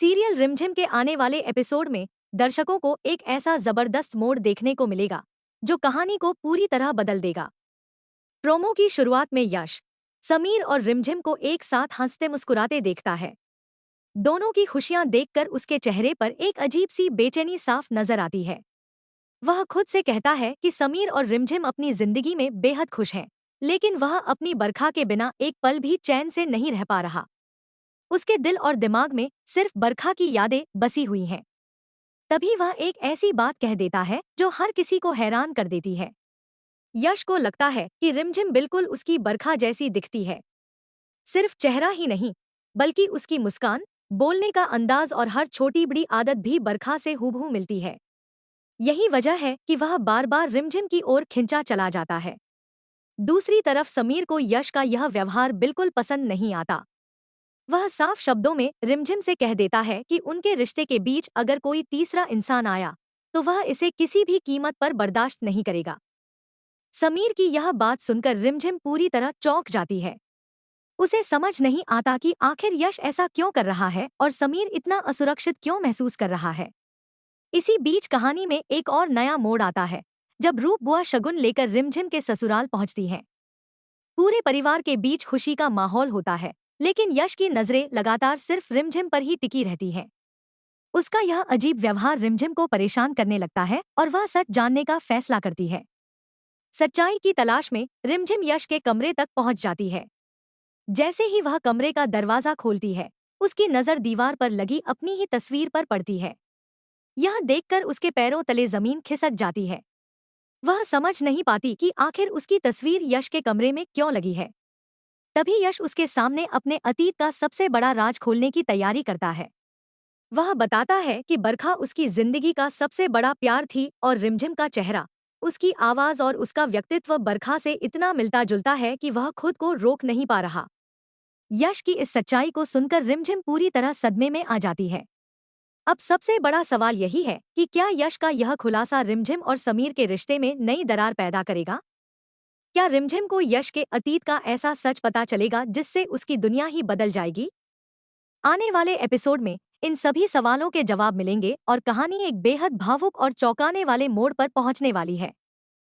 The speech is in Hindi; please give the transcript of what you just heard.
सीरियल रिमझिम के आने वाले एपिसोड में दर्शकों को एक ऐसा जबरदस्त मोड़ देखने को मिलेगा जो कहानी को पूरी तरह बदल देगा। प्रोमो की शुरुआत में यश समीर और रिमझिम को एक साथ हंसते मुस्कुराते देखता है। दोनों की खुशियां देखकर उसके चेहरे पर एक अजीब सी बेचैनी साफ नजर आती है। वह खुद से कहता है कि समीर और रिमझिम अपनी जिंदगी में बेहद खुश हैं, लेकिन वह अपनी बरखा के बिना एक पल भी चैन से नहीं रह पा रहा। उसके दिल और दिमाग में सिर्फ बरखा की यादें बसी हुई हैं। तभी वह एक ऐसी बात कह देता है जो हर किसी को हैरान कर देती है। यश को लगता है कि रिमझिम बिल्कुल उसकी बरखा जैसी दिखती है। सिर्फ चेहरा ही नहीं, बल्कि उसकी मुस्कान, बोलने का अंदाज और हर छोटी बड़ी आदत भी बरखा से हूबहू मिलती है। यही वजह है कि वह बार बार रिमझिम की ओर खिंचा चला जाता है। दूसरी तरफ समीर को यश का यह व्यवहार बिल्कुल पसंद नहीं आता। वह साफ शब्दों में रिमझिम से कह देता है कि उनके रिश्ते के बीच अगर कोई तीसरा इंसान आया तो वह इसे किसी भी कीमत पर बर्दाश्त नहीं करेगा। समीर की यह बात सुनकर रिमझिम पूरी तरह चौंक जाती है। उसे समझ नहीं आता कि आखिर यश ऐसा क्यों कर रहा है और समीर इतना असुरक्षित क्यों महसूस कर रहा है। इसी बीच कहानी में एक और नया मोड़ आता है जब रूप बुआ शगुन लेकर रिमझिम के ससुराल पहुंचती हैं। पूरे परिवार के बीच खुशी का माहौल होता है, लेकिन यश की नजरें लगातार सिर्फ रिमझिम पर ही टिकी रहती हैं। उसका यह अजीब व्यवहार रिमझिम को परेशान करने लगता है और वह सच जानने का फैसला करती है। सच्चाई की तलाश में रिमझिम यश के कमरे तक पहुंच जाती है। जैसे ही वह कमरे का दरवाजा खोलती है, उसकी नजर दीवार पर लगी अपनी ही तस्वीर पर पड़ती है। यह देखकर उसके पैरों तले जमीन खिसक जाती है। वह समझ नहीं पाती कि आखिर उसकी तस्वीर यश के कमरे में क्यों लगी है। तभी यश उसके सामने अपने अतीत का सबसे बड़ा राज खोलने की तैयारी करता है। वह बताता है कि बरखा उसकी जिंदगी का सबसे बड़ा प्यार थी और रिमझिम का चेहरा, उसकी आवाज और उसका व्यक्तित्व बरखा से इतना मिलता जुलता है कि वह खुद को रोक नहीं पा रहा। यश की इस सच्चाई को सुनकर रिमझिम पूरी तरह सदमे में आ जाती है। अब सबसे बड़ा सवाल यही है कि क्या यश का यह खुलासा रिमझिम और समीर के रिश्ते में नई दरार पैदा करेगा। क्या रिमझिम को यश के अतीत का ऐसा सच पता चलेगा जिससे उसकी दुनिया ही बदल जाएगी। आने वाले एपिसोड में इन सभी सवालों के जवाब मिलेंगे और कहानी एक बेहद भावुक और चौंकाने वाले मोड़ पर पहुंचने वाली है।